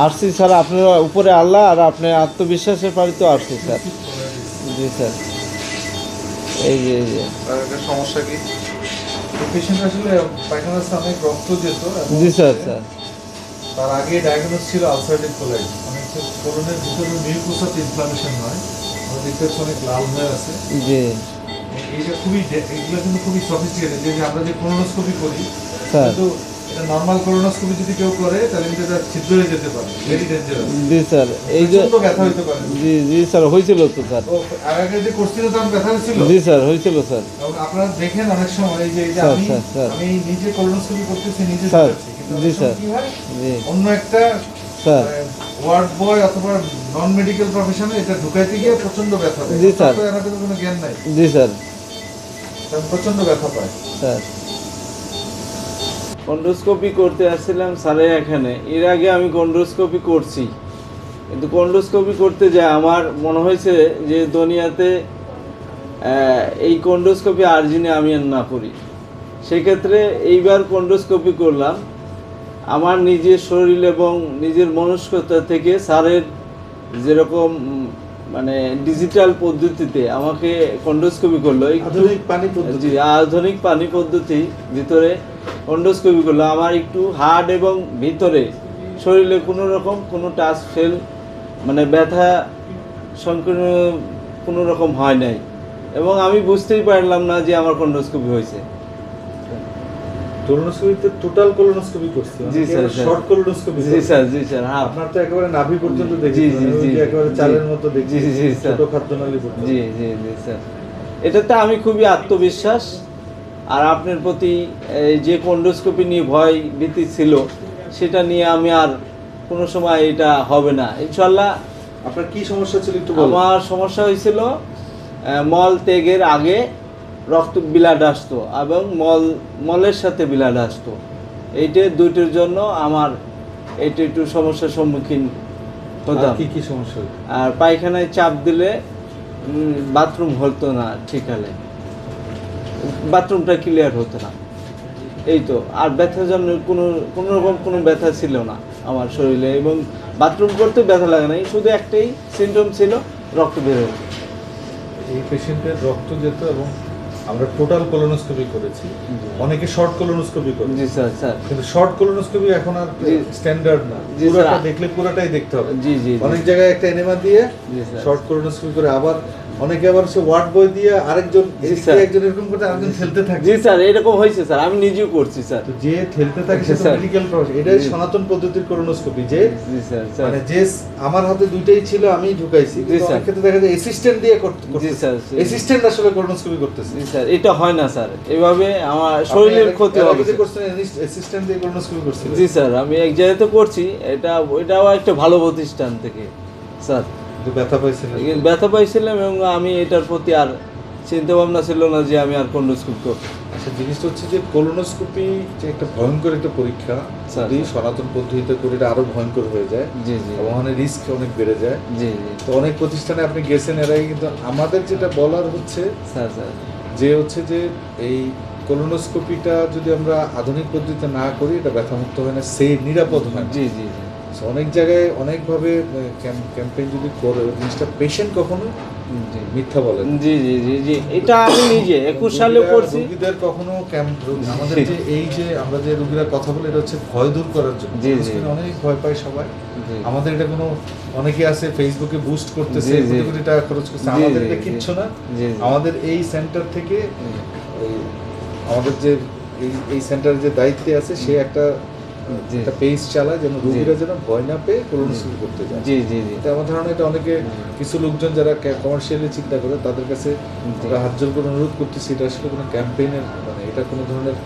আসছি স্যার, আপনার উপরে আল্লাহ আর আপনার আত্মবিশ্বাসের পারি তো আসছি স্যার। জি স্যার। এই যে আর একটা সমস্যা কি, পেশেন্ট আসলে পায়খানা রাস্তায় অনেক রক্ত যেত এবং জি স্যার স্যার। তার আগে ডায়াগনোস ছিল আলসারেটিভ কোলাইটিস, মানে হচ্ছে কোলনের ভিতরে মিউকোসাতে ইনফ্লামেশন হয়, আমরা দেখতে পাচ্ছি অনেক লাল হয়ে আছে। জি এইটা খুবই এগুলো কিন্তু খুবই সফিস্টিকেটেড, যে আমরা যে কোলোনোস্কোপি করি স্যার। কিন্তু এটা নর্মাল কোলোনোস্কোপি যদি কেউ করে তাহলে কিন্তু এটা ছিদ্র হয়ে যেতে পারে, ভেরি ডেঞ্জারাস। জি স্যার। এই যে প্রচন্ড ব্যথা হইতে পারে। জি জি স্যার, হয়েছিল তো স্যার। ও আগে যে করছিল তখন ব্যথা হয়েছিল। জি স্যার, হয়েছিল স্যার। এবং আপনারা দেখেন অনেক সময় এই যে স্যার, আমি স্যার, স্যার। আমি নিজে কোলোনোস্কোপি করতেছি, নিজে স্যার, ঢুকাচ্ছি, কিন্তু জি অনেক সময় স্যার। কি হয় জি অন্য একটা স্যার। ওয়ার্ড বয় অথবা নন মেডিকেল প্রফেশনে এটা ঢুকাইতে গিয়ে প্রচন্ড ব্যথা দেয়। জি স্যার। তার এনাদের কোনো জ্ঞান নাই, জি স্যার। তার প্রচন্ড ব্যথা পায়। স্যার, কন্ডোস্কোপি করতে আসছিলাম স্যারের এখানে। এর আগে আমি কন্ডোস্কোপি করছি, কিন্তু কন্ডোস্কোপি করতে যায় আমার মনে হয়েছে যে দুনিয়াতে এই কন্ডোস্কোপি আর যিনি আমি আর না করি। সেক্ষেত্রে এইবার কন্ডোস্কোপি করলাম। আমার নিজের শরীর এবং নিজের মনস্কতা থেকে স্যারের যেরকম মানে ডিজিটাল পদ্ধতিতে আমাকে কন্ডোস্কোপি করলো, আধুনিক পানি পদ্ধতি। আধুনিক পানি পদ্ধতি ভিতরে কন্ডোস্কোপি করলো। আমার একটু হার্ট এবং ভিতরে শরীরে কোনো রকম কোনো টাচ ফেল মানে ব্যথা সংকীর্ণ কোনো রকম হয় নাই, এবং আমি বুঝতেই পারলাম না যে আমার কন্ডোস্কোপি হয়েছে। কোলোনোস্কোপিতে টোটাল কোলোনোস্কোপি করছি, জি স্যার, স্যার। Short colonoscopy. জি স্যার, জি স্যার। হ্যাঁ, আপনার তো একেবারে নাভি পর্যন্ত দেখি, জি, জি, জি, একেবারে জি। চালের মতো দেখি, জি, জি, স্যার। ছোট খাদ্যনালী পর্যন্ত। জি জি জি স্যার। এটাতে আমি খুবই আত্মবিশ্বাস। আর আপনার প্রতি এই যে কন্ডোস্কোপি নিয়ে ভয় ভীতি ছিল, সেটা নিয়ে আমি আর কোনো সময় এটা হবে না ইনশাল্লাহ। আপনার কি সমস্যা ছিল একটু বলুন। আমার সমস্যা হয়েছিল মল ত্যাগের আগে রক্ত বিলাড আসতো এবং মলের সাথে বিলাড আসতো। এইটা দুইটার জন্য আমার এটা একটু সমস্যার সম্মুখীন হতাম। কি কি সমস্যা হলো? আর পায়খানায় চাপ দিলে বাথরুম হতো না, ঠিক হলে বাথরুমটা ক্লিয়ার হতো না। এই তো। আর ব্যথার জন্য কোনো রকম কোনো ব্যথা ছিল না আমার শরীরে, এবং বাথরুম করতে ব্যথা লাগে না। শুধু একটাই সিমটম ছিল, রক্ত বের হতো। এই পেশেন্টের রক্ত যেত এবং আমরা টোটাল কোলোনোস্কোপি করেছি, অনেকে শর্ট কোলোনোস্কোপি করে। জি স্যার, স্যার। কিন্তু শর্ট কোলোনোস্কোপি এখন আর জি। স্ট্যান্ডার্ড না, জি পুরোটা স্যার। দেখলে পুরোটাই দেখতে হবে। জি জি অনেক জায়গায় একটা এনেমা দিয়ে জি স্যার। শর্ট কোলোনোস্কোপি করে, আবার অনেকে আবার সে ওয়ার্ড বই দিয়ে আরেকজন এদিক স্যার। দিয়ে একজন এরকম করে আরেকজন ঠেলতে থাকে। জি স্যার, এরকম হয়েছে স্যার, আমি নিজেও করছি স্যার। তো যে ঠেলতে থাকে সেটা স্যার। মেডিকেল প্রফেশন, এটাই জি। সনাতন পদ্ধতির কোলোনোস্কোপি। যে জি স্যার, স্যার। মানে যে আমার হাতে দুইটাই ছিল, আমি ঢুকাইছি, কিন্তু স্যার। অনেক ক্ষেত্রে দেখা যায় অ্যাসিস্ট্যান্ট দিয়ে করতে। জি স্যার। অ্যাসিস্ট্যান্ট আসলে কোলোনোস্কোপি করতেছে। জি স্যার, এটা হয় না স্যার, এভাবে আমার শরীরের ক্ষতি হবে স্যার। করছেন অ্যাসিস্ট্যান্ট দিয়ে কোলোনোস্কোপি করছিলেন? জি স্যার, আমি এক জায়গায় তো করছি, এটাও একটা ভালো প্রতিষ্ঠান থেকে স্যার। কিন্তু ব্যথা পাইছিলেন? ব্যথা পাইছিলাম এবং আমি এটার প্রতি আর চিন্তা ভাবনা ছিল না যে আমি আর কন্ডোস্কোপি করব। আচ্ছা, জিনিসটা হচ্ছে যে কোলোনোস্কোপি যে একটা ভয়ঙ্কর একটা পরীক্ষা, স্যার, যদি স্যার। সনাতন পদ্ধতিতে করে এটা আরো ভয়ঙ্কর হয়ে যায়, জি জি এবং ওখানে রিস্ক অনেক বেড়ে যায়। জি জি তো অনেক প্রতিষ্ঠানে আপনি গেছেন এর আগে, কিন্তু আমাদের যেটা বলার হচ্ছে স্যার, স্যার। যে এই কোলোনোস্কোপিটা যদি আমরা আধুনিক পদ্ধতিতে না করি, এটা ব্যথামুক্ত হয় না, সেই নিরাপদ হয় না। জি জি জি So, অনেক জায়গায় অনেকভাবে ক্যাম্পেইন যদি করে, জিনিসটা পেশেন্ট কখনো জি মিথ্যা বলে না। জি জি জি জি এটা আমি নিজে 21 সালে করছি। রোগীদের কখনো আমাদের যে এই যে আমরা যে রোগীরা কথা বলি, এটা হচ্ছে ভয় দূর করার জন্য। জি, জি। অনেক ভয় পায় সবাই। জি আমাদের এটা কোনো, অনেকে আছে ফেসবুকে বুস্ট করতেছে, জি, জি। কোটি কোটি টাকা খরচ করছে, জি, আমাদের জি, এটা জি। কিচ্ছু না। জি, জি। আমাদের এই সেন্টার থেকে আমাদের যে এই সেন্টারের যে দায়িত্বে আছে, সে একটা জি। পেজ চালায় যেন রোগীরা যেন ভয় না পেয়ে কোলোনোস্কোপি করতে যায়। জি জি জি এটা আমার ধারণা, এটা অনেকে কিছু লোকজন যারা কমার্শিয়ালি চিন্তা করে, তাদের কাছে আমরা হাত জোর করে অনুরোধ করতেছি, এটা আসলে কোনো ক্যাম্পেইনের মানে এটা কোনো ধরনের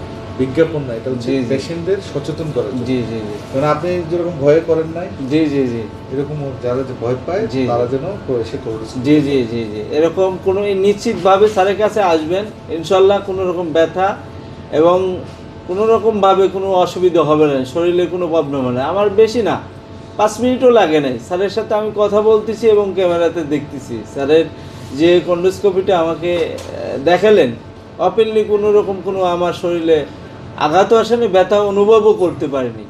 বিজ্ঞাপন না, এটা হচ্ছে জি, জি। পেশেন্টদের সচেতন করার জন্য। জি জি জি কারণ আপনি যেরকম ভয়ে করেন নাই, জি জি জি এরকম যারা যে ভয় পায় জি। তারা যেন এসে কোলোনোস্কোপি। জি জি জি জি এরকম কোনো নিশ্চিতভাবে স্যারের কাছে আসবেন ইনশাল্লাহ। কোনো রকম ব্যথা এবং কোনো রকমভাবে কোনো অসুবিধা হবে না, শরীরে কোনো প্রবলেম হবে না। আমার বেশি না, 5 মিনিটও লাগে নাই। স্যারের সাথে আমি কথা বলতেছি এবং ক্যামেরাতে দেখতেছি। স্যারের যে কন্ডোস্কোপিটা আমাকে দেখালেন, ওপেনলি কোনো রকম কোনো আমার শরীরে আঘাতও আসেনি, ব্যথা অনুভবও করতে পারিনি,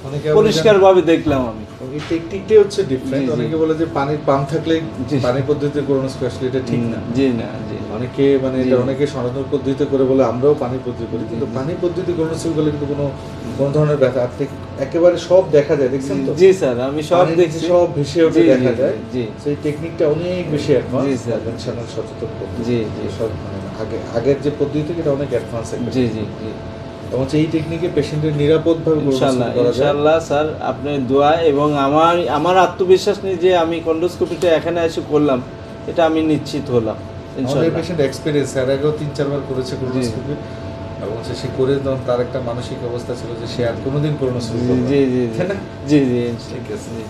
অনেকে আবার পরিষ্কারভাবে দেখলাম আমি। এই টেকনিকটাই হচ্ছে ডিফারেন্ট। জি, জি। অনেকে বলে যে পানির পাম্প থাকলে জি। পানি পদ্ধতিতে কোলোনোস্কোপি, আসলে এটা ঠিক না। জি না, জি। অনেকে মানে জি। এটা অনেকে সনাতন পদ্ধতিতে করে বলে, আমরাও পানি পদ্ধতি করি, কিন্তু জি। পানি পদ্ধতি কোলোনোস্কোপি করলে কিন্তু কোনো ধরনের ব্যথা আপনি একেবারে সব দেখা যায়, দেখছেন তো? জি স্যার, আমি সব পানির নিচে দেখছি। সব ভেসে ওঠে জি, দেখা জি, যায়। জি। সেই টেকনিকটা অনেক বেশি অ্যাডভান্স, জি, স্যার। কনভেনশনাল সচেতন পদ্ধতি। জি, জি। সব মানে আগের যে পদ্ধতি থেকে এটা অনেক অ্যাডভান্স একটা জি, টেকনিক। জি, জি। এবং হচ্ছে এই টেকনিকে পেশেন্টের নিরাপদভাবে ইনশাআল্লাহ, কোলোনোস্কোপি করা যায়। ইনশাআল্লাহ স্যার, আপনার দোয়া এবং আমার আত্মবিশ্বাস নিয়ে যে আমি কন্ডোস্কোপিটা এখানে এসে করলাম, এটা আমি নিশ্চিত হলাম আমাদের ইনশাআল্লাহ। পেশেন্ট এক্সপেরিয়েন্স, এর আগেও ৩-৪ বার করেছে কোলোনোস্কোপি, এবং হচ্ছে সে করে তখন তার একটা মানসিক অবস্থা ছিল যে সে আর কোনোদিন কোলোনোস্কোপি করবে না। জি, জি, জি। তাই না? জি, জি, ঠিক আছে। জি।